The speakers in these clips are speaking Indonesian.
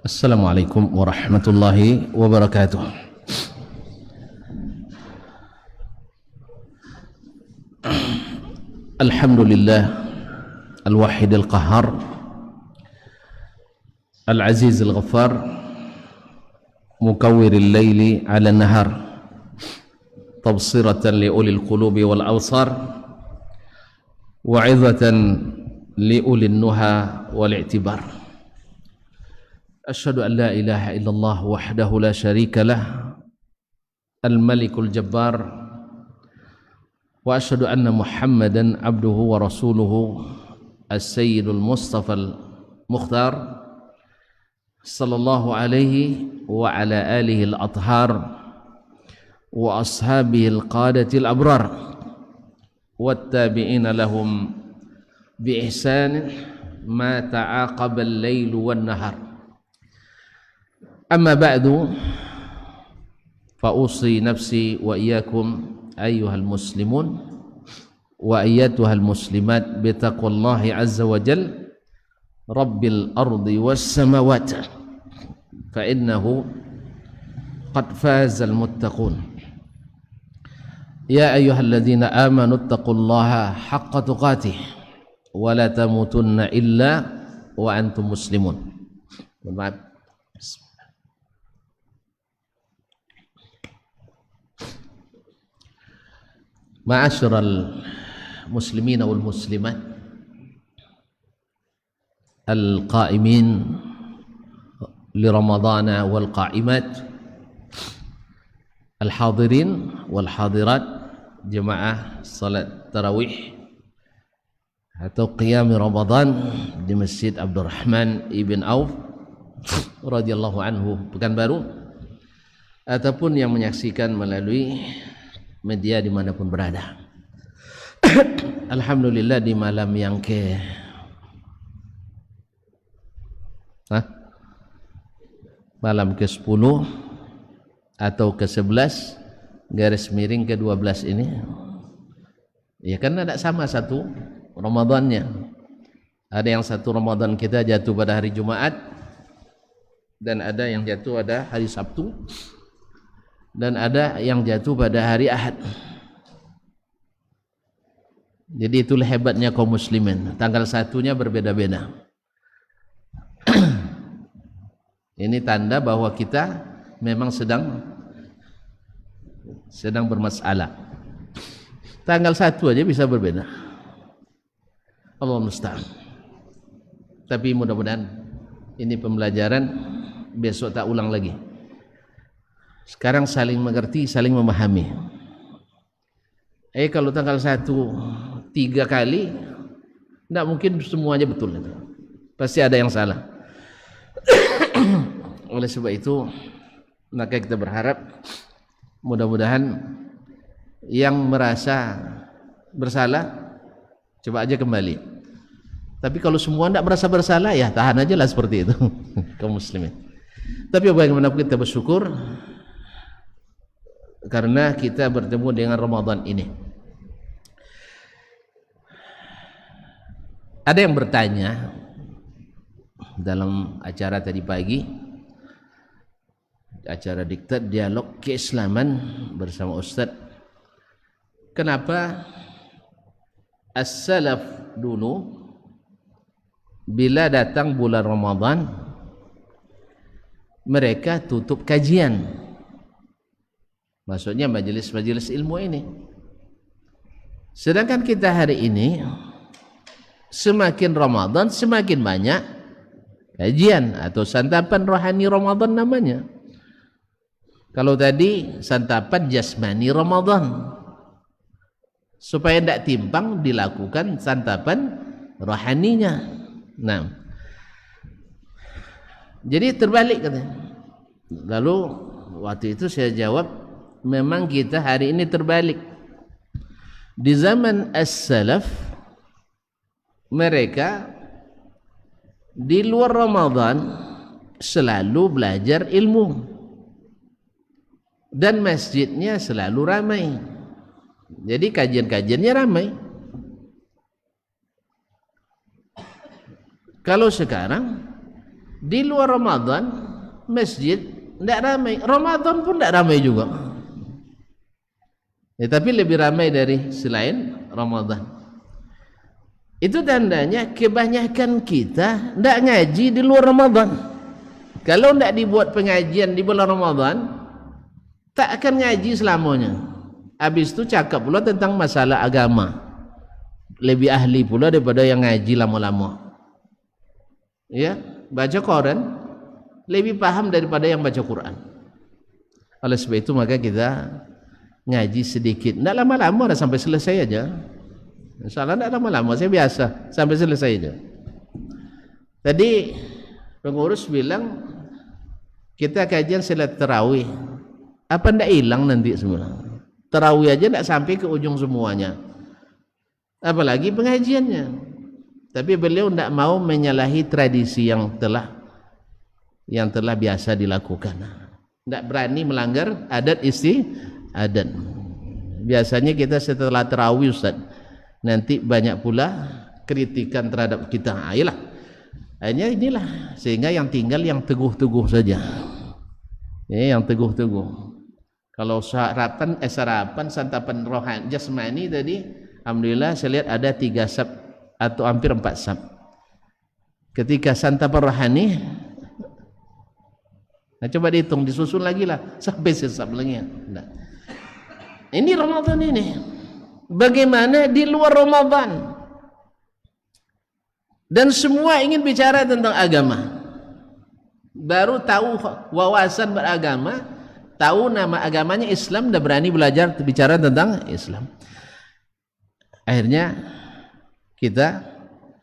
Assalamualaikum warahmatullahi wabarakatuh. Alhamdulillah al-wahid al-qahhar al-aziz al-ghaffar mukawwir al-laili 'ala an-nahar tabsiratan li ulil qulubi wal awsar wa'izatan li ulil nuha wal i'tibar. Asyhadu an la ilaha illallah wahdahu la syarika lah al-malikul jabbar wa asyhadu anna muhammadan abduhu wa rasuluhu as-sayyidul mustafa al-mukhtar sallallahu alaihi wa ala alihi al-athhar wa ashabihi al-qadati al-abrar wattabi'ina lahum bi ihsan ma ta'aqaba al-lailu wan-nahar. Amma ba'du, fa'usi nafsi wa iyyakum ayyuhal muslimun wa ayyatuhal muslimat bitaqwallahi azza wa jal rabbil ardi was samawati fa innahu qad fazal muttaqun. Ya ayyuhalladzina amanu taqullaha haqqa tuqatih wa la tamutunna illa wa antum muslimun. Maaf. Ma'asyiral muslimin wal muslimat al-qa'imin li ramadhana wal qa'imat al-hadirin wal hadirat jemaah salat tarawih atau qiyam Ramadan di Masjid Abdurrahman ibn Auf radhiyallahu anhu Pekanbaru ataupun yang menyaksikan melalui media dimanapun berada. Alhamdulillah di malam yang malam ke-10 atau ke-11 garis miring ke-12 ini ya kan ada sama satu Ramadannya. Ada yang satu Ramadan kita jatuh pada hari Jumat dan ada yang jatuh pada hari Sabtu dan ada yang jatuh pada hari Ahad. Jadi itulah hebatnya kaum muslimin, tanggal satunya berbeda-beda. Ini tanda bahwa kita memang sedang bermasalah. Tanggal 1 aja bisa berbeda. Allah musta'an. Tapi mudah-mudahan ini pembelajaran, besok tak ulang lagi. Sekarang saling mengerti, saling memahami. Kalau tanggal 1 3 kali, tidak mungkin semuanya betul. Pasti ada yang salah. Oleh sebab itu, maka kita berharap mudah-mudahan yang merasa bersalah, coba aja kembali. Tapi kalau semua tidak merasa bersalah, ya tahan aja lah seperti itu. Kaum muslimin. Tapi bagaimanapun kita bersyukur karena kita bertemu dengan Ramadan ini. Ada yang bertanya dalam acara tadi pagi, acara diktat dialog keislaman bersama Ustaz, kenapa as-salaf dulu bila datang bulan Ramadan mereka tutup kajian, maksudnya majelis-majelis ilmu ini. Sedangkan kita hari ini semakin Ramadan semakin banyak kajian atau santapan rohani Ramadan namanya. Kalau tadi santapan jasmani Ramadan, supaya tidak timpang dilakukan santapan rohaninya. Nah, jadi terbalik katanya. Lalu waktu itu saya jawab, memang kita hari ini terbalik. Di zaman as-salaf mereka di luar Ramadan selalu belajar ilmu dan masjidnya selalu ramai. Jadi kajian-kajiannya ramai. Kalau sekarang di luar Ramadan masjid tidak ramai, Ramadan pun tidak ramai juga. Ya, tapi lebih ramai dari selain Ramadan. Itu tandanya kebanyakan kita tidak ngaji di luar Ramadan. Kalau tidak dibuat pengajian di bulan Ramadan, tak akan ngaji selamanya. Habis itu cakap pula tentang masalah agama, lebih ahli pula daripada yang ngaji lama-lama. Ya, baca Quran lebih paham daripada yang baca Quran. Oleh sebab itu maka kita ngaji sedikit, tidak lama-lama, dah sampai selesai aja. Insyaallah tidak lama-lama, saya biasa sampai selesai aja. Tadi pengurus bilang kita kajian salat tarawih, apa ndak hilang nanti semua? Tarawih aja ndak sampai ke ujung semuanya, apalagi pengajiannya. Tapi beliau tidak mau menyalahi tradisi yang telah biasa dilakukan. Tidak berani melanggar adat istiadat. Biasanya kita setelah tarawih, Ustaz, nanti banyak pula kritikan terhadap kita. Ayolah, hanya inilah, sehingga yang tinggal yang teguh-teguh saja. Ya, yang teguh-teguh. Kalau sarapan santapan rohani jasmani tadi, alhamdulillah saya lihat ada 3 sab atau hampir 4 sab. Ketika santapan rohani, nah coba dihitung, disusun lagi lah sampai sesab lagi. Nah, ini Ramadan ini. Bagaimana di luar Ramadan? Dan semua ingin bicara tentang agama. Baru tahu wawasan beragama, tahu nama agamanya Islam, dah berani belajar bicara tentang Islam. Akhirnya kita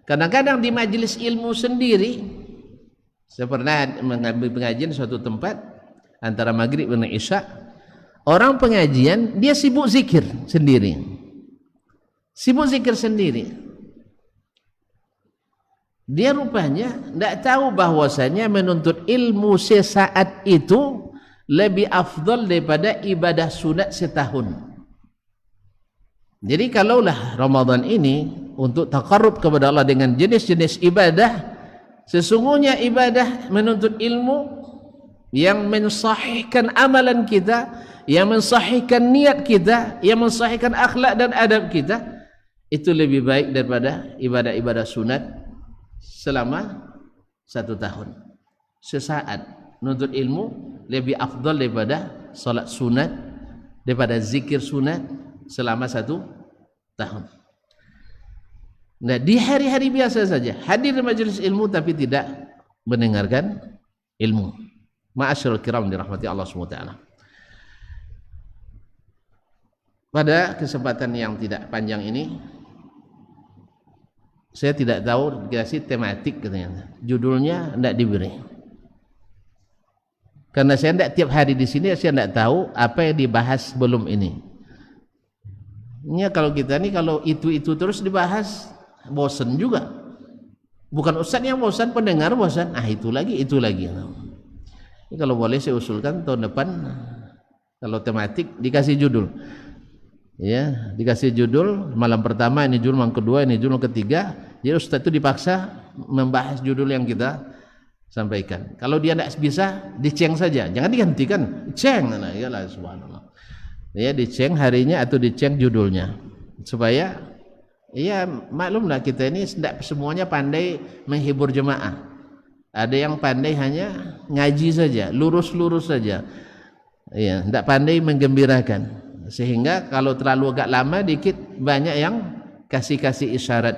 kadang-kadang di majelis ilmu sendiri, saya pernah mengambil pengajian di suatu tempat antara maghrib dan isya, orang pengajian dia sibuk zikir sendiri, dia rupanya tidak tahu bahwasanya menuntut ilmu sesaat itu lebih afdal daripada ibadah sunat setahun. Jadi kalaulah Ramadan ini untuk taqarrub kepada Allah dengan jenis-jenis ibadah, sesungguhnya ibadah menuntut ilmu yang mensahihkan amalan kita, yang mensahihkan niat kita, yang mensahihkan akhlak dan adab kita, itu lebih baik daripada ibadah-ibadah sunat selama 1 tahun. Sesaat menuntut ilmu lebih afdal daripada salat sunat, daripada zikir sunat selama 1 tahun. Nah, di hari-hari biasa saja hadir di majelis ilmu tapi tidak mendengarkan ilmu. Ma'asyiral kiram dirahmati Allah SWT. Pada kesempatan yang tidak panjang ini, saya tidak tahu dikasih tematik katanya. Judulnya tidak diberi. Karena saya tidak tiap hari di sini, saya tidak tahu apa yang dibahas sebelum ini. Ini kalau kita nih kalau itu terus dibahas, bosan juga. Bukan ustaz yang bosan, pendengar bosan. Itu lagi. Ini kalau boleh saya usulkan tahun depan kalau tematik dikasih judul. Ya, dikasih judul malam pertama, ini judul malam kedua, ini judul ketiga. Jadi ustaz itu dipaksa membahas judul yang kita sampaikan. Kalau dia tidak bisa, diceng saja. Jangan digantikan. Ceng. Iyalah subhanallah. Ya, diceng harinya atau diceng judulnya. Supaya ya maklumlah kita ini tidak semuanya pandai menghibur jemaah. Ada yang pandai hanya ngaji saja, lurus-lurus saja. Ya, tidak pandai menggembirakan. Sehingga kalau terlalu agak lama dikit banyak yang kasih isyarat.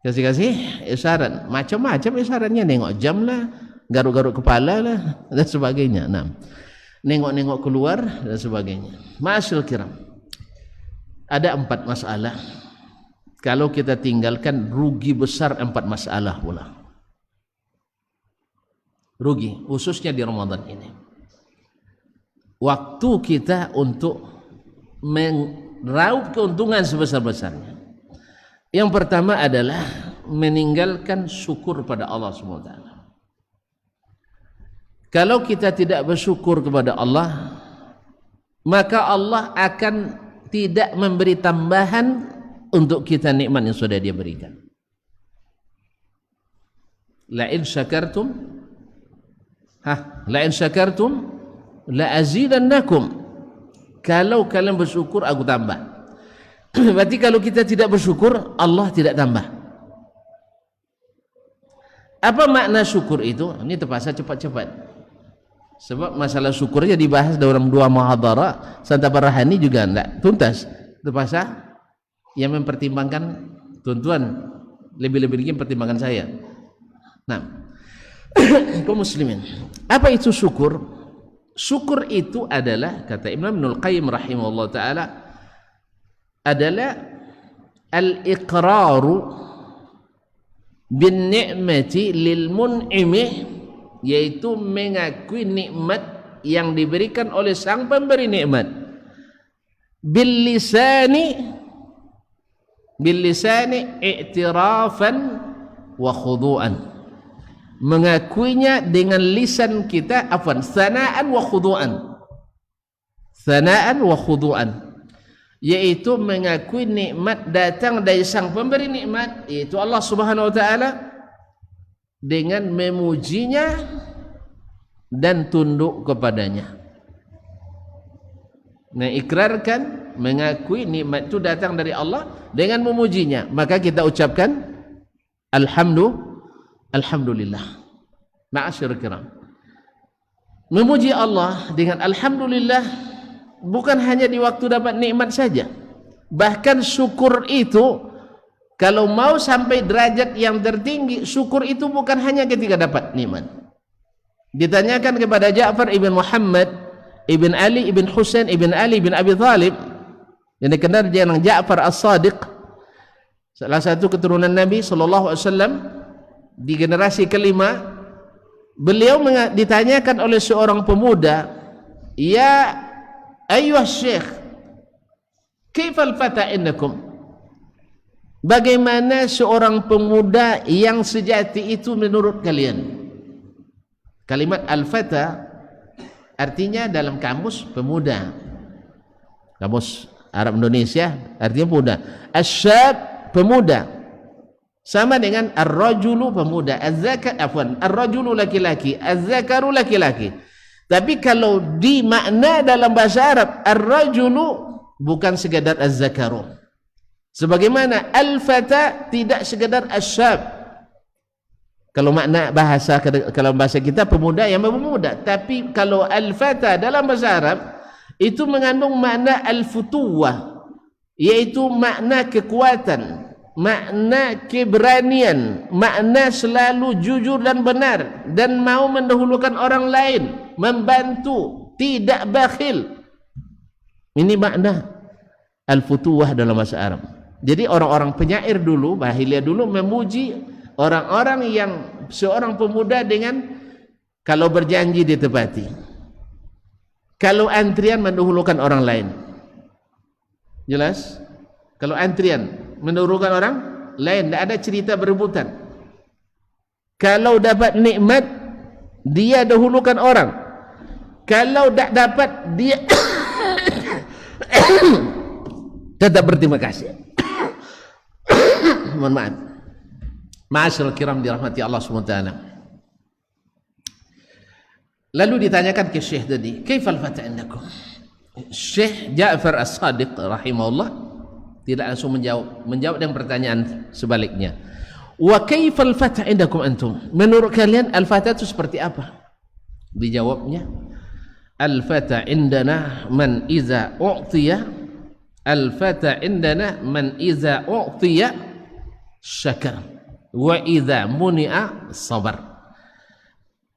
Kasih isyarat, macam-macam isyaratnya, nengok jam lah, garuk-garuk kepala lah dan sebagainya. Nah, nengok-nengok keluar dan sebagainya. Ma'asyiral kiram. Ada 4 masalah. Kalau kita tinggalkan rugi besar 4 masalah pula. Rugi, khususnya di Ramadan ini. Waktu kita untuk meraup keuntungan sebesar-besarnya. Yang pertama adalah meninggalkan syukur pada Allah SWT. Kalau kita tidak bersyukur kepada Allah, maka Allah akan tidak memberi tambahan untuk kita nikmat yang sudah dia berikan. La in syakartum la azidannakum. Kalau kalian bersyukur aku tambah. Berarti kalau kita tidak bersyukur, Allah tidak tambah. Apa makna syukur itu? Ini terpaksa cepat-cepat. Sebab masalah syukurnya dibahas dalam 2 muhadharah, Santa Barahani juga enggak tuntas. Terpaksa yang mempertimbangkan tuan-tuan lebih-lebih lagi pertimbangan saya. Nah, kaum muslimin, apa itu syukur? Syukur itu adalah, kata Imam Ibnul Qayyim rahimahullah ta'ala, adalah al-iqraru bin ni'mati lil mun'imi, yaitu mengakui nikmat yang diberikan oleh sang pemberi nikmat, bil lisani i'tirafan wa khudu'an, mengakuinya dengan lisan kita, sana'an wa khudu'an, yaitu mengakui nikmat datang dari sang pemberi nikmat, yaitu Allah Subhanahu wa taala, dengan memujinya dan tunduk kepadanya. Mengikrarkan, mengakui nikmat itu datang dari Allah dengan memujinya, maka kita ucapkan alhamdulillah. Ma'asyiral kiram, memuji Allah dengan alhamdulillah bukan hanya di waktu dapat nikmat saja. Bahkan syukur itu, kalau mau sampai derajat yang tertinggi, syukur itu bukan hanya ketika dapat nikmat. Ditanyakan kepada Ja'far ibn Muhammad ibn Ali ibn Husain ibn Ali ibn Abi Thalib, yang dikenal dengan Ja'far As-Sadiq, salah satu keturunan Nabi sallallahu alaihi wasallam di generasi kelima. Beliau ditanyakan oleh seorang pemuda, "Ya ayyuhas syekh, kaifal fata innakum?" Bagaimana seorang pemuda yang sejati itu menurut kalian? Kalimat al-fata artinya dalam kamus pemuda, kamus Arab Indonesia artinya pemuda. Asyab pemuda, sama dengan ar-rajulu pemuda, ar-rajulu laki-laki, az-zakaru laki-laki. Tapi kalau di makna dalam bahasa Arab, ar-rajulu bukan sekadar az-zakaru, sebagaimana al-fata tidak sekadar asyab. Kalau makna bahasa, kalau bahasa kita pemuda yang berpemuda, tapi kalau al-fata dalam bahasa Arab itu mengandung makna al-futuwah, yaitu makna kekuatan, makna keberanian, makna selalu jujur dan benar, dan mau mendahulukan orang lain, membantu, tidak bakhil. Ini makna al-futuwah dalam bahasa Arab. Jadi orang-orang penyair dulu, Bahilia dulu, memuji orang-orang yang seorang pemuda dengan kalau berjanji ditepati, kalau antrian mendahulukan orang lain. Jelas? Kalau antrian mendahulukan orang lain, tidak ada cerita berebutan. Kalau dapat nikmat, dia dahulukan orang. Kalau tak dapat, dia tetap berterima kasih. Mohon maaf. Ma'asyiral kiram dirahmati Allah SWT. Lalu ditanyakan ke Syekh tadi, kaifal fata indakum? Syekh Ja'far As-Sadiq rahimahullah tidak langsung menjawab dengan pertanyaan sebaliknya. Wa kaifal fata indakum antum? Menurut kalian al-fata itu seperti apa? Dijawabnya, al-fata indana man iza u'tiya, al-fata indana man iza u'tiya syakar, wa idza muni'a sabar.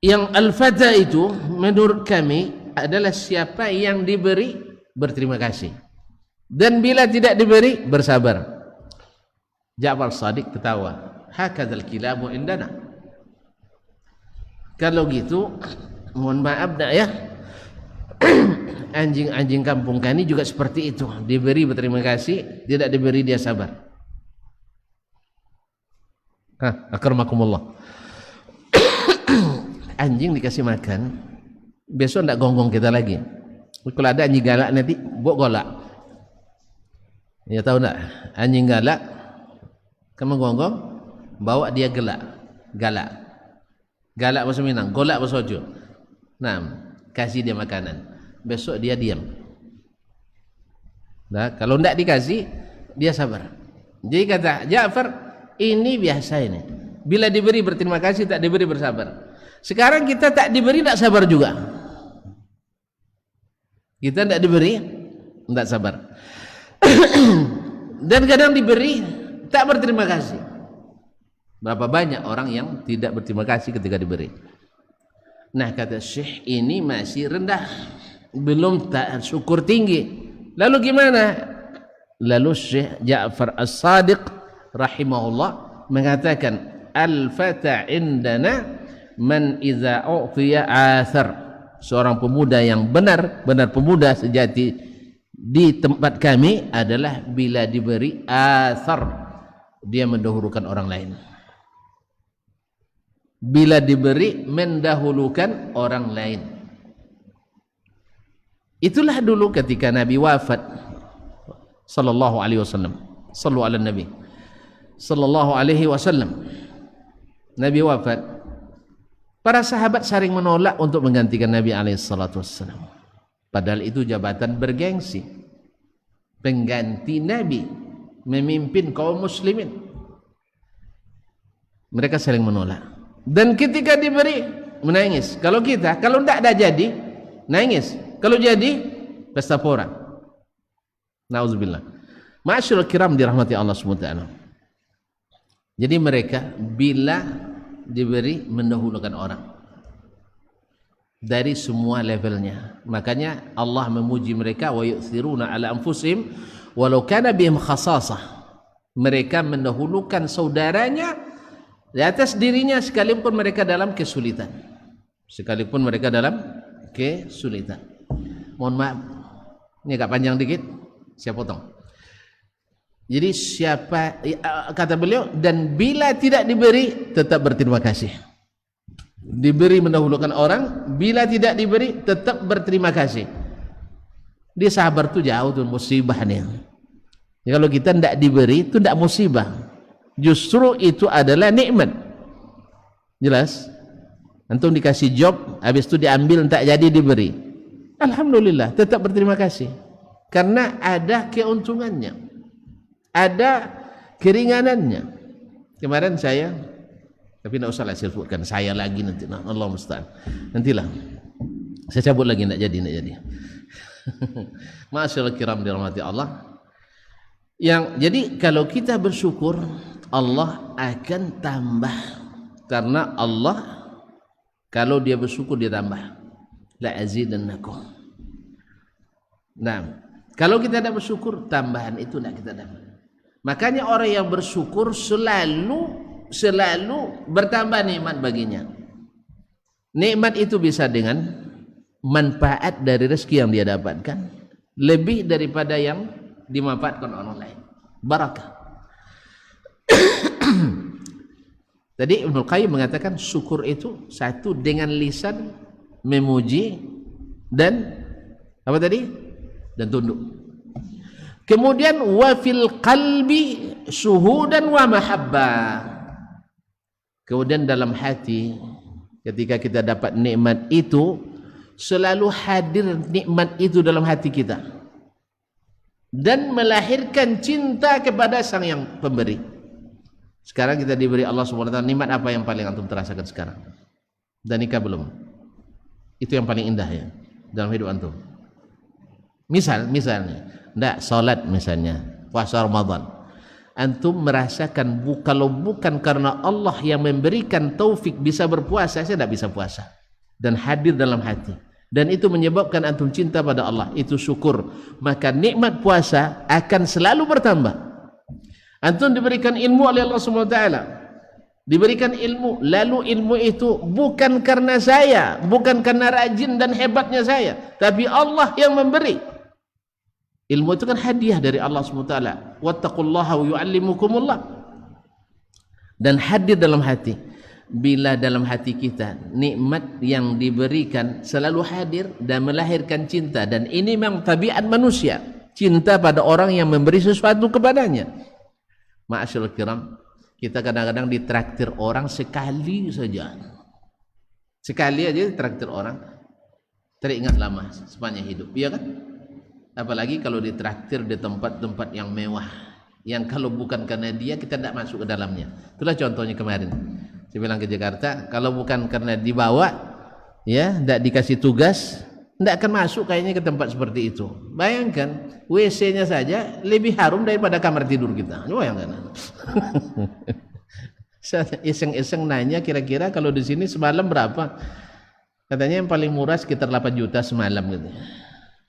Yang al-fata itu menurut kami adalah siapa yang diberi berterima kasih, dan bila tidak diberi bersabar. Ja'far Shadiq ketawa, hakadzal kilabu indana. Kalau gitu, mohon maaf dah ya, anjing-anjing kampung kami juga seperti itu, diberi berterima kasih, tidak diberi dia sabar. Akramakumullah. Anjing dikasih makan, besok tidak gonggong kita lagi. Kalau ada anjing galak nanti buat golak. Ya tahu nak, anjing galak kamu gonggong bawa dia galak bahasa Minang, golak bahasa Ojo. Nah, kasih dia makanan, besok dia diam. Nah, kalau tidak dikasih dia sabar. Jadi kata Ja'far, ini biasa ini, bila diberi berterima kasih, tak diberi bersabar. Sekarang kita tak diberi tak sabar juga, kita tidak diberi tidak sabar. Dan kadang diberi tak berterima kasih. Berapa banyak orang yang tidak berterima kasih ketika diberi. Nah, kata Syekh, ini masih rendah, belum tak syukur tinggi. Lalu gimana? Lalu Syekh Ja'far As-Sadiq rahimahullah mengatakan, al-fata indana man idza u'tiya athar. Seorang pemuda yang benar pemuda sejati di tempat kami adalah bila diberi athar, dia mendahulukan orang lain. Bila diberi mendahulukan orang lain. Itulah dulu ketika Nabi wafat sallallahu alaihi wasallam. Sallu ala Nabi sallallahu alaihi wasallam. Nabi wafat, para sahabat saling menolak untuk menggantikan Nabi alaihi salatu wasallam. Padahal itu jabatan bergengsi. Pengganti Nabi memimpin kaum muslimin. Mereka saling menolak. Dan ketika diberi menangis. Kalau kita, kalau tidak ada jadi nangis. Kalau jadi pesta pora. Nauzubillah. Ma'asyiral kiram dirahmati Allah SWT. Jadi mereka bila diberi mendahulukan orang dari semua levelnya. Makanya Allah memuji mereka, wa yu'thiruna ala anfusihim walau kana bihim khasasah. Mereka mendahulukan saudaranya di atas dirinya sekalipun mereka dalam kesulitan. Sekalipun mereka dalam kesulitan. Mohon maaf, ini agak panjang dikit, saya potong. Jadi siapa, kata beliau, dan bila tidak diberi tetap berterima kasih. Diberi mendahulukan orang, bila tidak diberi tetap berterima kasih. Dia sabar tuh jauh tuh musibah nih. Ya, kalau kita tidak diberi itu tidak musibah, justru itu adalah nikmat. Jelas? Antum dikasih job, habis itu diambil tak jadi diberi, alhamdulillah, tetap berterima kasih karena ada keuntungannya, ada keringanannya. Kemarin saya, tapi tidak usah lah saya sebutkan saya lagi nanti, nah, Allah musta'an, nantilah saya cabut lagi, tidak jadi. Ma'asyiral kiram dirahmati Allah. Jadi kalau kita bersyukur, Allah akan tambah, karena Allah kalau dia bersyukur dia tambah, la azidannakum. Nah, kalau kita tidak bersyukur, tambahan itu tidak kita dapat. Makanya orang yang bersyukur selalu bertambah nikmat baginya. Nikmat itu bisa dengan manfaat dari rezeki yang dia dapatkan lebih daripada yang dimanfaatkan orang lain. Barakah. Tadi Ibnu Qayyim mengatakan syukur itu satu dengan lisan memuji dan apa tadi? Dan tunduk. Kemudian wa fil qalbi syuhudan wa mahabbah. Kemudian dalam hati ketika kita dapat nikmat itu selalu hadir nikmat itu dalam hati kita dan melahirkan cinta kepada sang yang pemberi. Sekarang kita diberi Allah SWT, nikmat apa yang paling antum terasakan sekarang? Dan nikah belum? Itu yang paling indah ya dalam hidup antum. Misalnya, enggak salat misalnya, puasa Ramadan. Antum merasakan kalau bukan karena Allah yang memberikan taufik bisa berpuasa, saya tidak bisa puasa. Dan hadir dalam hati. Dan itu menyebabkan antum cinta pada Allah, itu syukur. Maka nikmat puasa akan selalu bertambah. Antum diberikan ilmu oleh Allah SWT, diberikan ilmu, lalu ilmu itu bukan karena saya, bukan karena rajin dan hebatnya saya, tapi Allah yang memberi. Ilmu itu kan hadiah dari Allah SWT. Wattaqullaha wa yu'allimukumullah. Dan hadir dalam hati. Bila dalam hati kita nikmat yang diberikan selalu hadir dan melahirkan cinta, dan ini memang tabiat manusia. cinta pada orang yang memberi sesuatu kepadanya. Ma'asyiral kiram, kita kadang-kadang ditraktir orang sekali saja. Sekali aja ditraktir orang, teringat lama sepanjang hidup, iya kan? Apalagi kalau ditraktir di tempat-tempat yang mewah, yang kalau bukan karena dia kita tidak masuk ke dalamnya. Itulah contohnya kemarin saya bilang ke Jakarta, kalau bukan karena dibawa, ya, tidak dikasih tugas, tidak akan masuk kayaknya ke tempat seperti itu. Bayangkan WC-nya saja lebih harum daripada kamar tidur kita. Bayangkan. Saya iseng-iseng nanya, kira-kira kalau di sini semalam berapa? Katanya yang paling murah sekitar 8 juta semalam gitu.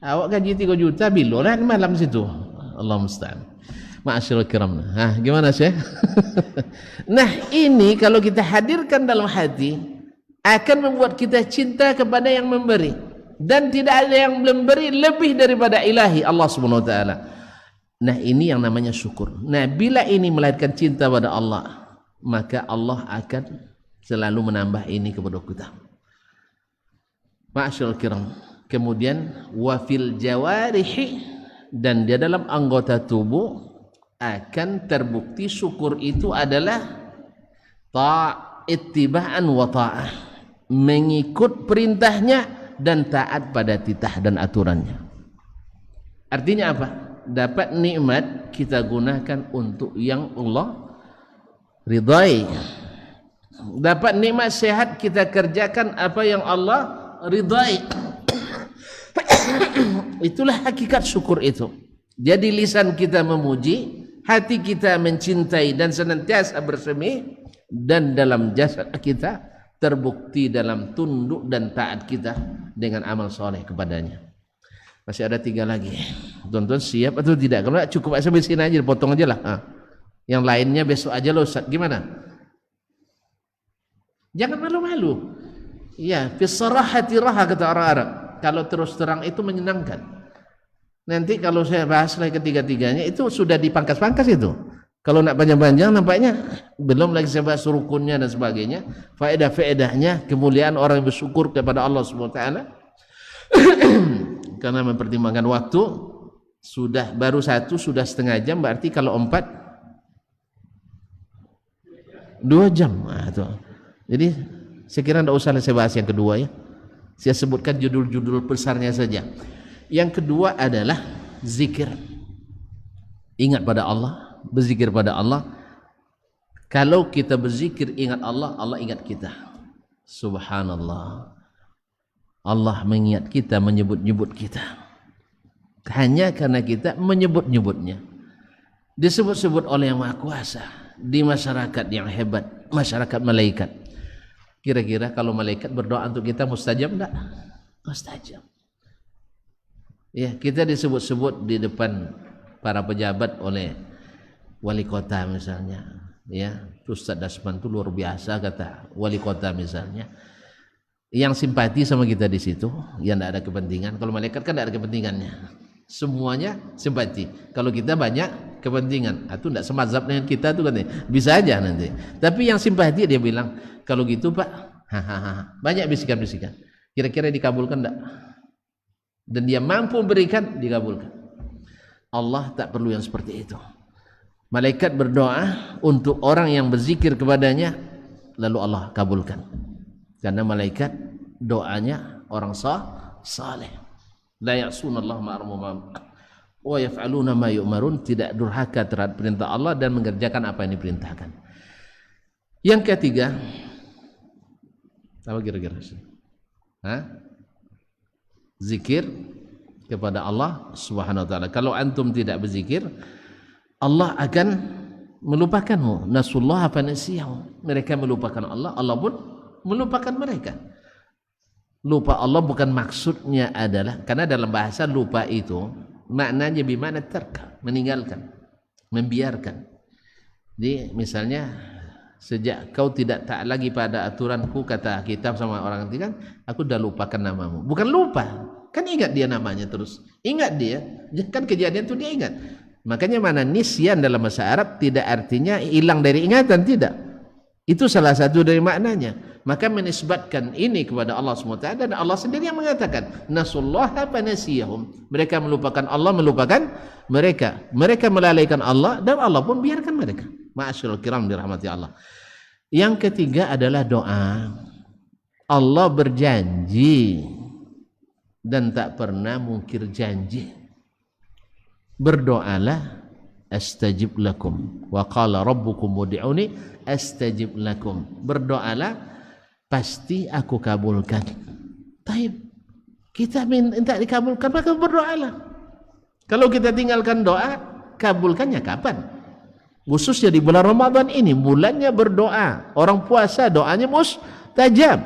Awak gaji 3 juta biloran malam situ. Allah musta'an. Ma'asyiral kiram. Nah, gimana sih? Nah, ini kalau kita hadirkan dalam hati akan membuat kita cinta kepada yang memberi, dan tidak ada yang memberi lebih daripada ilahi Allah Subhanahu wa taala. Nah, ini yang namanya syukur. Nah, bila ini melahirkan cinta pada Allah, maka Allah akan selalu menambah ini kepada kita. Ma'asyiral kiram. Kemudian wafil jawarihi, dan dia dalam anggota tubuh akan terbukti syukur itu adalah ittiba'an wa ta'ah, mengikut perintahnya dan taat pada titah dan aturannya. Artinya apa? Dapat nikmat kita gunakan untuk yang Allah ridai. Dapat nikmat sehat kita kerjakan apa yang Allah ridai. Itulah hakikat syukur itu. Jadi lisan kita memuji, hati kita mencintai dan senantiasa bersemi, dan dalam jasad kita terbukti dalam tunduk dan taat kita dengan amal soleh kepadanya. Masih ada 3 lagi. Tuan-tuan siap atau tidak? Kalau tidak cukup sampai sini aja, potong aja lah. Yang lainnya besok aja loh Ustaz. Gimana? Jangan malu-malu. Ya, fi sarahati raha kata orang Arab. Kalau terus terang itu menyenangkan. Nanti kalau saya bahas lagi ketiga-tiganya itu sudah dipangkas-pangkas itu. Kalau nak panjang-panjang nampaknya belum lagi saya bahas rukunnya dan sebagainya, faedah-faedahnya, kemuliaan orang yang bersyukur kepada Allah Subhanahu wa taala. Karena mempertimbangkan waktu, sudah baru 1 sudah setengah jam, berarti kalau 4 2 jam. Nah, itu. Jadi saya kira tidak usah saya bahas yang kedua ya. Saya sebutkan judul-judul besarnya saja. Yang kedua adalah zikir. Ingat pada Allah, berzikir pada Allah. Kalau kita berzikir ingat Allah, Allah ingat kita. Subhanallah. Allah mengingat kita, menyebut-nyebut kita. Hanya karena kita menyebut-nyebutnya. Disebut-sebut oleh Yang Maha Kuasa di masyarakat yang hebat, masyarakat malaikat. Kira-kira kalau malaikat berdoa untuk kita mustajab enggak? Mustajab. Ya, kita disebut-sebut di depan para pejabat oleh wali kota misalnya, ya. Ustaz Dasman itu luar biasa kata wali kota misalnya. Yang simpati sama kita di situ, yang tidak ada kepentingan. Kalau malaikat kan tidak ada kepentingannya. Semuanya simpati. Kalau kita banyak kepentingan, itu tidak semazhab dengan kita tuh kan. Bisa aja nanti. Tapi yang simpati dia bilang, kalau gitu Pak, banyak bisikan-bisikan. Kira-kira dikabulkan enggak? Dan dia mampu berikan, dikabulkan. Allah tak perlu yang seperti itu. Malaikat berdoa untuk orang yang berzikir kepadanya, lalu Allah kabulkan. Karena malaikat doanya orang saleh. La ya'sunallaha ma amara wa yaf'aluna ma yu'marun, tidak durhaka terhadap perintah Allah dan mengerjakan apa yang diperintahkan. Yang ketiga, apa kira-kira? Zikir kepada Allah Subhanahu wa taala. Kalau antum tidak berzikir, Allah akan melupakanmu. Nasullah fa nasiyahu. Mereka melupakan Allah, Allah pun melupakan mereka. Lupa Allah bukan maksudnya adalah, karena dalam bahasa lupa itu maknanya bimana tarka, meninggalkan, membiarkan. Jadi misalnya sejak kau tidak taat lagi pada aturanku, kata kitab sama orang nanti kan, aku dah lupakan namamu. Bukan lupa, kan ingat dia namanya terus. Ingat dia, kan kejadian itu dia ingat. Makanya mana nisyan dalam bahasa Arab tidak artinya hilang dari ingatan, tidak. Itu salah satu dari maknanya. Maka menisbatkan ini kepada Allah SWT, dan Allah sendiri yang mengatakan nasullaha fanasiyahum, mereka melupakan Allah, melupakan mereka. Mereka melalaikan Allah dan Allah pun biarkan mereka. Ma'asyiral kiram dirahmati Allah. Yang ketiga adalah doa. Allah berjanji dan tak pernah mungkir janji. Berdoalah astajib lakum wa qala rabbukum ud'uni astajib lakum. Berdoalah pasti aku kabulkan. Taib, kita minta dikabulkan, maka berdoalah. Kalau kita tinggalkan doa, kabulkannya kapan? Khususnya di bulan Ramadan ini, bulannya berdoa. Orang puasa doanya mustajab,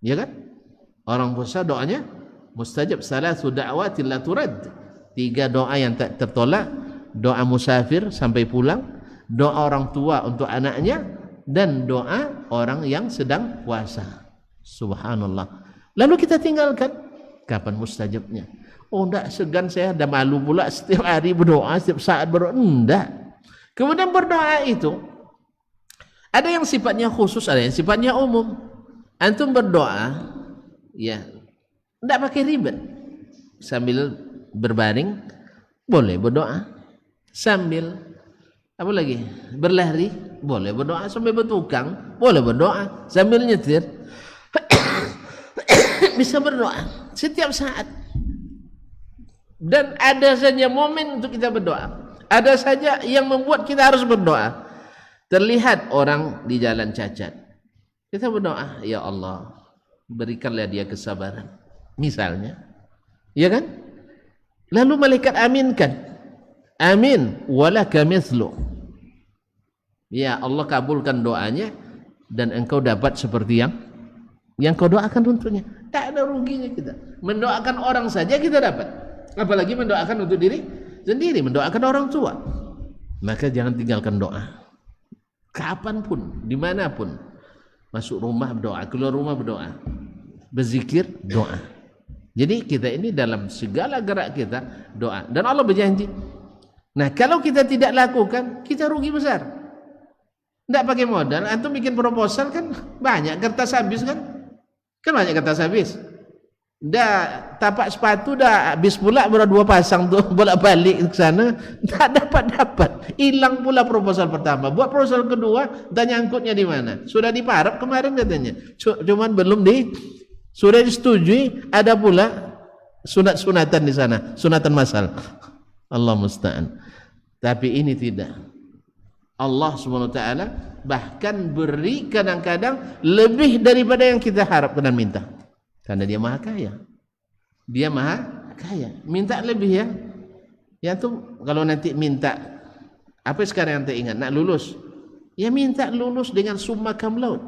ya kan? Orang puasa doanya mustajab. Salasu da'watin la turad. 3 doa yang tak tertolak. Doa musafir sampai pulang, doa orang tua untuk anaknya, dan doa orang yang sedang puasa. Subhanallah. Lalu kita tinggalkan, kapan mustajabnya? Oh, enggak, segan saya, dah malu pula setiap hari berdoa, setiap saat berdoa. Enggak. Kemudian berdoa itu ada yang sifatnya khusus, ada yang sifatnya umum. Antum berdoa, ya, enggak pakai ribet. Sambil berbaring boleh berdoa, sambil apa lagi, berlari boleh berdoa, sambil bertukang boleh berdoa, sambil nyetir bisa berdoa setiap saat. Dan ada saja momen untuk kita berdoa, ada saja yang membuat kita harus berdoa. Terlihat orang di jalan cacat, kita berdoa, ya Allah berikanlah dia kesabaran misalnya, ya kan? Lalu malaikat aminkan, amin walaka mithlu. Ya Allah kabulkan doanya dan engkau dapat seperti yang kau doakan untuknya. Tak ada ruginya kita. Mendoakan orang saja kita dapat, apalagi mendoakan untuk diri sendiri, mendoakan orang tua. Maka jangan tinggalkan doa. Kapanpun, dimanapun, masuk rumah berdoa, keluar rumah berdoa, berzikir doa. Jadi kita ini dalam segala gerak kita doa, dan Allah berjanji. Nah, kalau kita tidak lakukan, kita rugi besar. Tidak pakai modal, antum bikin proposal kan banyak kertas habis kan? Kan banyak kertas habis. Dah tapak sepatu dah habis pula, baru 2 pasang tuh bolak-balik ke sana, tak dapat. Hilang pula proposal pertama. Buat proposal kedua, dan nyangkutnya di mana? Sudah diparap kemarin katanya. Cuman belum sudah disetujui, ada pula sunat-sunatan di sana, sunatan masal. Allah musta'an. Tapi ini tidak. Allah SWT bahkan beri kadang-kadang lebih daripada yang kita harapkan dan minta. Karena dia maha kaya. Dia maha kaya. Minta lebih ya. Ya tuh kalau nanti minta, apa sekarang yang tak ingat? Nak lulus. Ya minta lulus dengan summa cum laude.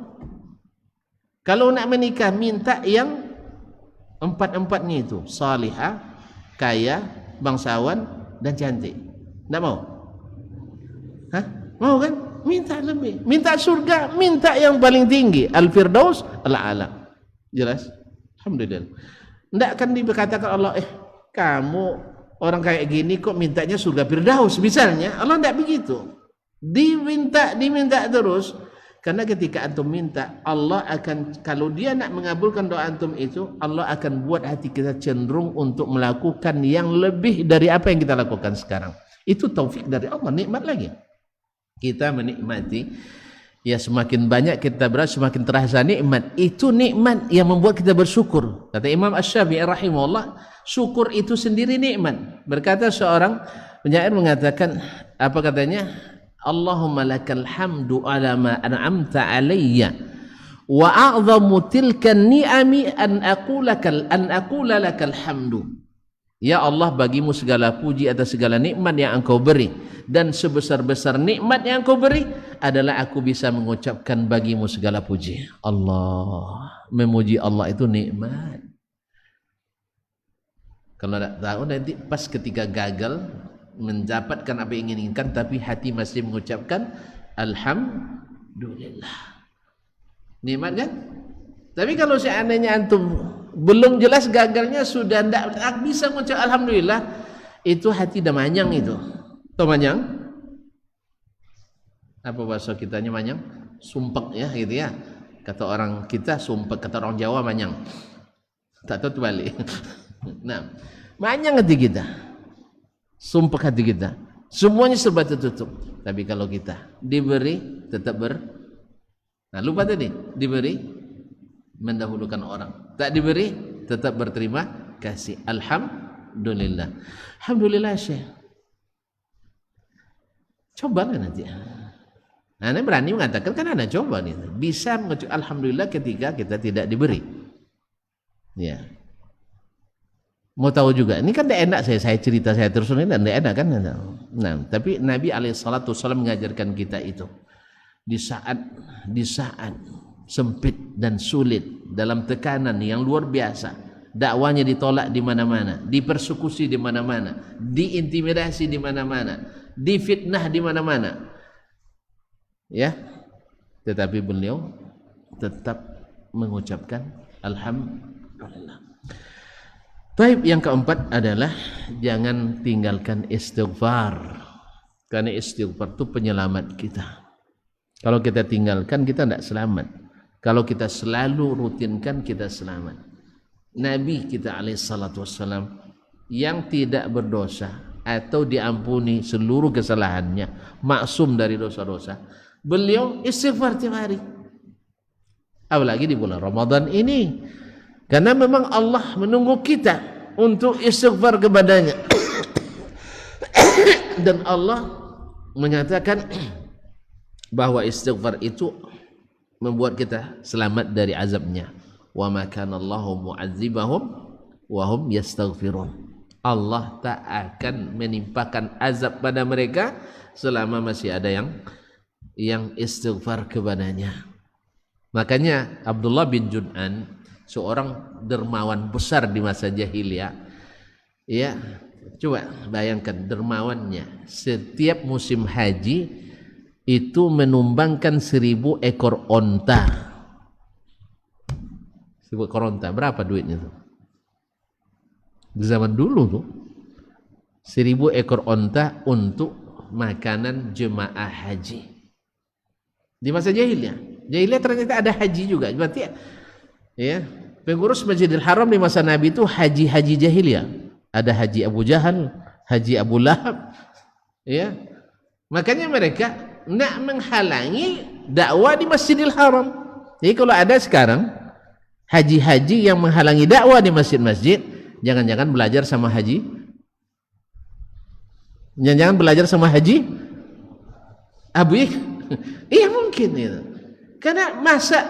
Kalau nak menikah, minta yang 4-4-nya itu. Salihah, kaya, bangsawan, dan cantik. Tak mau? Hah? Mau kan? Minta lebih. Minta surga, minta yang paling tinggi. Al-Firdaus, Al-A'la. Jelas? Alhamdulillah. Tidak akan dikatakan Allah, kamu orang kayak gini kok mintanya surga Firdaus misalnya. Allah tidak begitu. Diminta terus. Karena ketika antum minta, Allah akan, kalau dia nak mengabulkan doa antum itu, Allah akan buat hati kita cenderung untuk melakukan yang lebih dari apa yang kita lakukan sekarang. Itu taufik dari Allah, nikmat lagi. Kita menikmati, ya semakin banyak kita berasa, semakin terasa nikmat. Itu nikmat yang membuat kita bersyukur. Kata Imam Asy-Syafi'i rahimahullah, syukur itu sendiri nikmat. Berkata seorang penyair mengatakan, apa katanya? Allahumma lakal hamdu ala ma an'amta alayya wa a'zamu tilka ni'ami an aqula lakal hamdu. Ya Allah, bagimu segala puji atas segala nikmat yang engkau beri, dan sebesar-besar nikmat yang engkau beri adalah aku bisa mengucapkan bagimu segala puji. Allah, memuji Allah itu nikmat. Kalau tak tahu nanti pas ketika gagal mendapatkan apa yang inginkan, tapi hati masih mengucapkan alhamdulillah, nikmat kan? Tapi kalau seandainya antum belum jelas gagalnya, sudah tidak bisa mengucap alhamdulillah, itu hati dah manyang itu. Tahu manyang? Apa bahasa kitanya manyang? sumpek ya gitu ya. Kata orang kita sumpek, kata orang Jawa manyang. Tak tahu terbalik. Nah, manyang hati kita. Sumpek hati kita. Semuanya serba tertutup. Tapi kalau kita diberi tetap nah lupa tadi, diberi mendahulukan orang. Tak diberi tetap berterima kasih. Alhamdulillah. Alhamdulillah Syekh. Cobalah nanti. Anda berani mengatakan kan Anda coba nih. Bisa mengucap alhamdulillah ketika kita tidak diberi. Ya. Mau tahu juga, ini kan tidak enak saya cerita saya terus ini tidak enak kan? Nah, tapi Nabi SAW mengajarkan kita itu di saat sempit dan sulit, dalam tekanan yang luar biasa, dakwanya ditolak di mana-mana, dipersekusi di mana-mana, diintimidasi di mana-mana, difitnah di mana-mana, ya, tetapi beliau tetap mengucapkan alhamdulillah. Baik, yang keempat adalah jangan tinggalkan istighfar, karena istighfar itu penyelamat kita. Kalau kita tinggalkan kita tidak selamat. Kalau kita selalu rutinkan kita selamat. Nabi kita alaihissalam yang tidak berdosa atau diampuni seluruh kesalahannya, maksum dari dosa-dosa, beliau istighfar tiap hari. Apalagi di bulan Ramadan ini, karena memang Allah menunggu kita untuk istighfar kepadanya. Dan Allah menyatakan bahwa istighfar itu membuat kita selamat dari azabnya. Wa ma kana Allahu mu'adzibahum wa hum yastaghfirun. Allah tak akan menimpakan azab pada mereka selama masih ada yang istighfar kepadanya. Makanya Abdullah bin Jud'an, seorang dermawan besar di masa jahiliyah, ya, coba bayangkan dermawannya, setiap musim haji itu menumbangkan 1000 ekor onta. 1000 ekor onta, berapa duitnya tuh? Di zaman dulu tuh 1000 ekor onta untuk makanan jemaah haji. Di masa jahiliyah, ternyata ada haji juga. Berarti ya, pengurus Masjidil Haram di masa Nabi itu haji jahiliyah. Ada haji Abu Jahal, haji Abu Lahab, ya. Makanya mereka nak menghalangi dakwah di Masjidil Haram. Jadi kalau ada sekarang haji-haji yang menghalangi dakwah di masjid-masjid, jangan-jangan belajar sama haji, Abu. Iya mungkin itu. Karena masa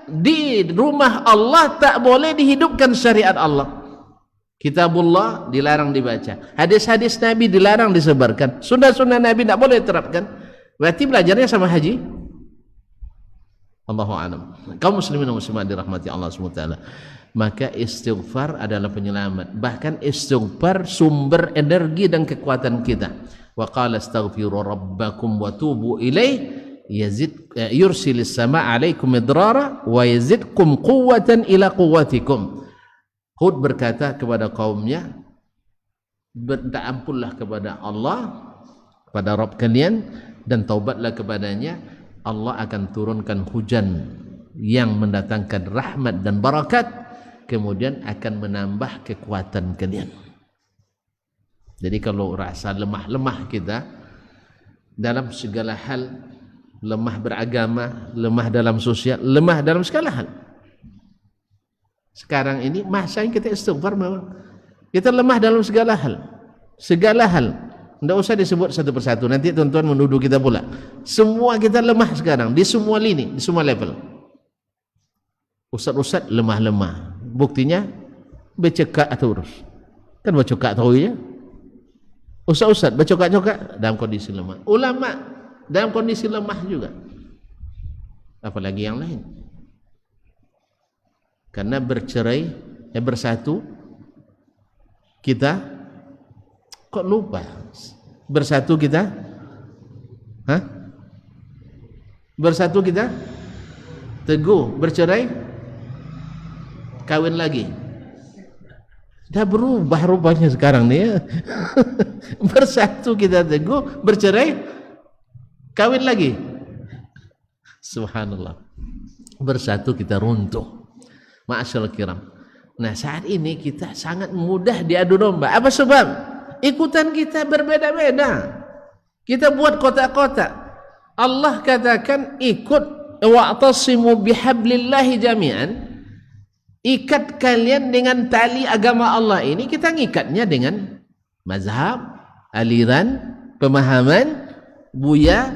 di rumah Allah tak boleh dihidupkan syariat Allah. Kitabullah dilarang dibaca, hadis-hadis Nabi dilarang disebarkan, sunnah-sunnah Nabi tak boleh diterapkan. Berarti belajarnya sama haji. Allahu a'lam. Kaum muslimin dan muslimat dirahmati Allah SWT, maka istighfar adalah penyelamat. Bahkan istighfar sumber energi dan kekuatan kita. Wa qala astaghfiru rabbakum wa tubu ilaih yursilis sama alaikum idrara wa yazidkum quwwatan ila quwwatikum. Hud berkata kepada kaumnya, minta ampunlah kepada Allah, kepada Rabb kalian, dan taubatlah kepadanya. Allah akan turunkan hujan yang mendatangkan rahmat dan barakat, kemudian akan menambah kekuatan kalian. Jadi kalau rasa lemah kita dalam segala hal, lemah beragama, lemah dalam sosial, lemah dalam segala hal. Sekarang ini masa yang kita istighfar, memang kita lemah dalam segala hal. Tidak usah disebut satu persatu, nanti tuan-tuan menuduh kita pula. Semua kita lemah sekarang, di semua lini, di semua level. Ustaz-ustaz lemah-lemah. Buktinya becekak terus. Kan becekak tahu ya? Ustaz-ustaz becekak-cekak dalam kondisi lemah. Ulama dalam kondisi lemah juga. Apalagi yang lain. Karena bersatu kita kok lupa. Bersatu kita bersatu kita teguh, bercerai kawin lagi. Dah berubah rupanya sekarang nih ya. Bersatu kita teguh, bercerai kawin lagi. Subhanallah. Bersatu kita runtuh. Ma'asyiral kiram. Nah, saat ini kita sangat mudah diadu domba. Apa sebab? Ikutan kita berbeda-beda. Kita buat kotak-kotak. Allah katakan ikut wa'tasimu bihablillahi jami'an. Ikat kalian dengan tali agama Allah ini. Kita ngikatnya dengan mazhab, aliran, pemahaman, buya,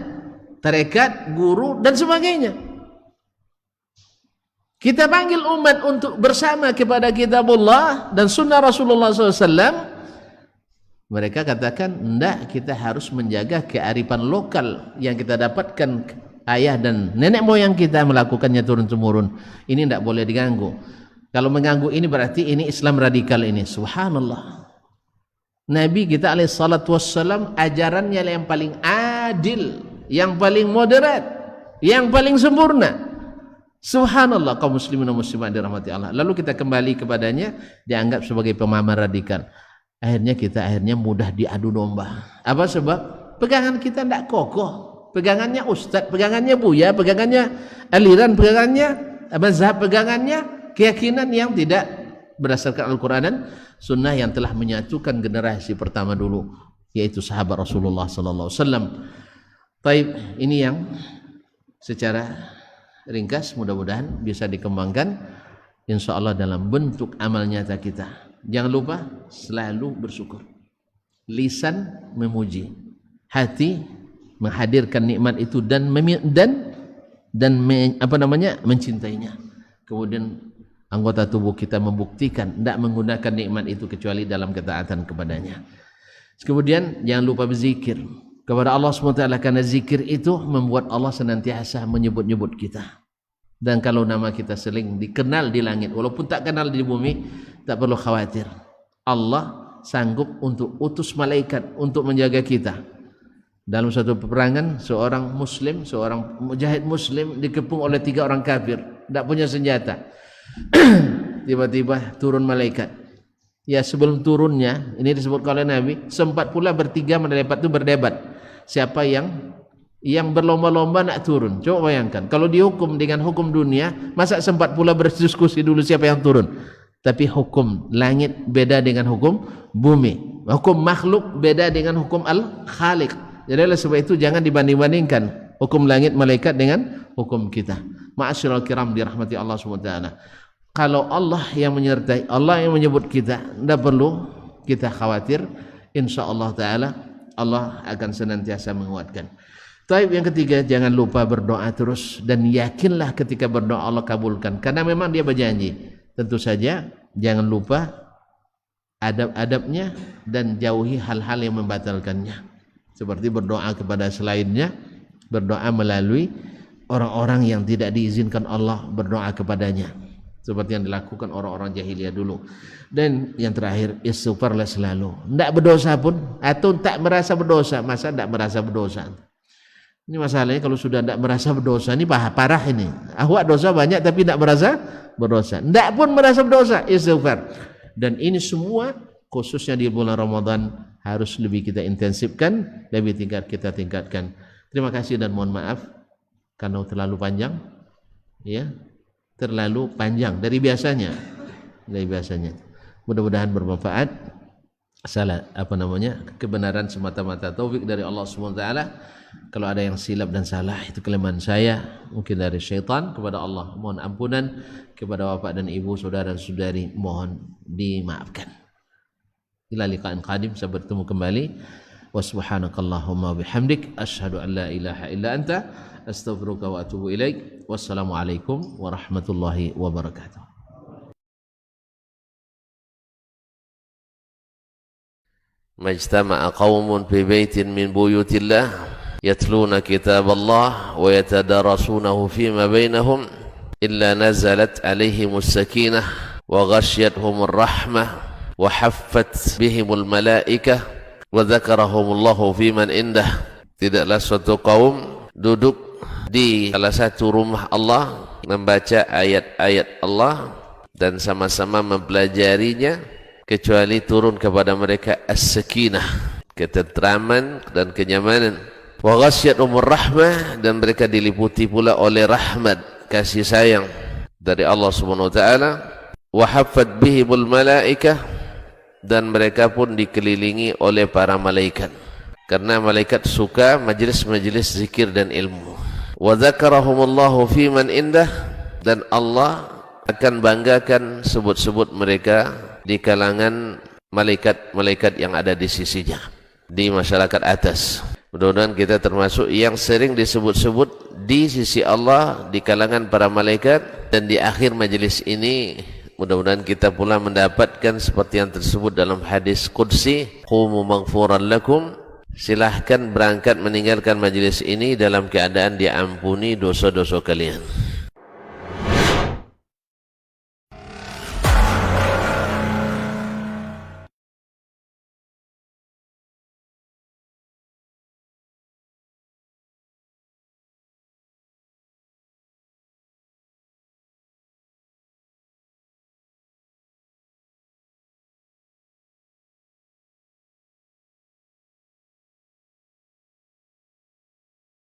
tarekat, guru dan sebagainya. Kita panggil umat untuk bersama kepada kitabullah dan sunnah Rasulullah SAW. Mereka katakan, enggak, kita harus menjaga kearifan lokal yang kita dapatkan ayah dan nenek moyang kita melakukannya turun-temurun. Ini enggak boleh diganggu. Kalau mengganggu ini berarti ini Islam radikal ini. Subhanallah. Nabi kita alaihissalatu wassalam ajarannya yang paling adil, yang paling moderat, yang paling sempurna. Subhanallah, kaum muslimin dan muslimat dirahmati Allah. Lalu kita kembali kepadanya, dianggap sebagai pemahaman radikal. Akhirnya kita mudah diadu domba. Apa sebab? Pegangan kita tidak kokoh. Pegangannya ustadz, pegangannya buya, pegangannya aliran, pegangannya mazhab, pegangannya keyakinan yang tidak berdasarkan Al-Quran dan Sunnah yang telah menyatukan generasi pertama dulu, yaitu sahabat Rasulullah SAW. Baik, ini yang secara ringkas mudah-mudahan bisa dikembangkan insya Allah dalam bentuk amal nyata kita. Jangan lupa selalu bersyukur. Lisan memuji, hati menghadirkan nikmat itu dan mencintainya. Kemudian anggota tubuh kita membuktikan tidak menggunakan nikmat itu kecuali dalam ketaatan kepadanya. Kemudian jangan lupa berzikir kepada Allah SWT, karena zikir itu membuat Allah senantiasa menyebut-nyebut kita. Dan kalau nama kita sering dikenal di langit, walaupun tak kenal di bumi, tak perlu khawatir. Allah sanggup untuk utus malaikat untuk menjaga kita. Dalam satu peperangan, seorang muslim, seorang mujahid muslim dikepung oleh 3 orang kafir, tak punya senjata. Tiba-tiba turun malaikat. Ya, sebelum turunnya, ini disebutkan oleh Nabi, sempat pula bertiga berdebat. Siapa yang berlomba-lomba nak turun. Coba bayangkan, kalau dihukum dengan hukum dunia, masa sempat pula berdiskusi dulu siapa yang turun. Tapi hukum langit beda dengan hukum bumi. Hukum makhluk beda dengan hukum al-khaliq. Jadi oleh sebab itu jangan dibanding-bandingkan hukum langit malaikat dengan hukum kita. Ma'asyiral kiram dirahmati Allah SWT. Kalau Allah yang menyertai, Allah yang menyebut kita, tidak perlu kita khawatir. InsyaAllah ta'ala Allah akan senantiasa menguatkan. Taib, yang ketiga, jangan lupa berdoa terus dan yakinlah ketika berdoa Allah kabulkan, karena memang dia berjanji. Tentu saja jangan lupa adab-adabnya dan jauhi hal-hal yang membatalkannya, seperti berdoa kepada selainnya, berdoa melalui orang-orang yang tidak diizinkan Allah berdoa kepadanya, seperti yang dilakukan orang-orang jahiliyah dulu. Dan yang terakhir, istighfarlah selalu. Tidak berdosa pun, atau tak merasa berdosa. Masa tidak merasa berdosa? Ini masalahnya, kalau sudah tidak merasa berdosa, ini parah ini. Awak dosa banyak tapi tidak merasa berdosa. Tidak pun merasa berdosa, istighfar. Dan ini semua khususnya di bulan Ramadan harus lebih kita intensifkan, lebih kita tingkatkan. Terima kasih dan mohon maaf karena terlalu panjang, ya, terlalu panjang dari biasanya. Mudah-mudahan bermanfaat. Kebenaran semata-mata taufik dari Allah SWT. Kalau ada yang silap dan salah, itu kelemahan saya, mungkin dari syaitan. Kepada Allah mohon ampunan, kepada bapak dan ibu, saudara dan saudari mohon dimaafkan. Ila liqa'in qadim, saya bertemu kembali. Wa subhanakallahumma bihamdik, asyhadu an la ilaha illa anta, astaghfiruka wa atubu ilaik. Wassalamualaikum warahmatullahi wabarakatuh. Majtama'a qaumun fi baitin min buyutillah yatluna kitab Allah wa yatadarasunahu fima bainahum illa nazalat alaihimus sakinah wa ghashiyatuhumur rahmah wa haffat bihimul malaikah wa dzakarahumullahu fiman indah. Tidaklah suatu kaum duduk di salah satu rumah Allah membaca ayat-ayat Allah dan sama-sama mempelajarinya, kecuali turun kepada mereka as-sakinah, ketentraman dan kenyamanan. wa ghasyiyatuhumur rahmah, dan mereka diliputi pula oleh rahmat, kasih sayang dari Allah Subhanahu wa taala. Wa haffat bihimul malaikah, dan mereka pun dikelilingi oleh para malaikat, karena malaikat suka majlis-majlis zikir dan ilmu. Wa dzakarahumullahu fi man indah, dan Allah akan banggakan sebut-sebut mereka di kalangan malaikat-malaikat yang ada di sisinya, di masyarakat atas. Mudah-mudahan kita termasuk yang sering disebut-sebut di sisi Allah, di kalangan para malaikat, dan di akhir majlis ini mudah-mudahan kita pula mendapatkan seperti yang tersebut dalam hadis qudsi, qumu maghfuran lakum, silahkan berangkat meninggalkan majlis ini dalam keadaan diampuni dosa-dosa kalian.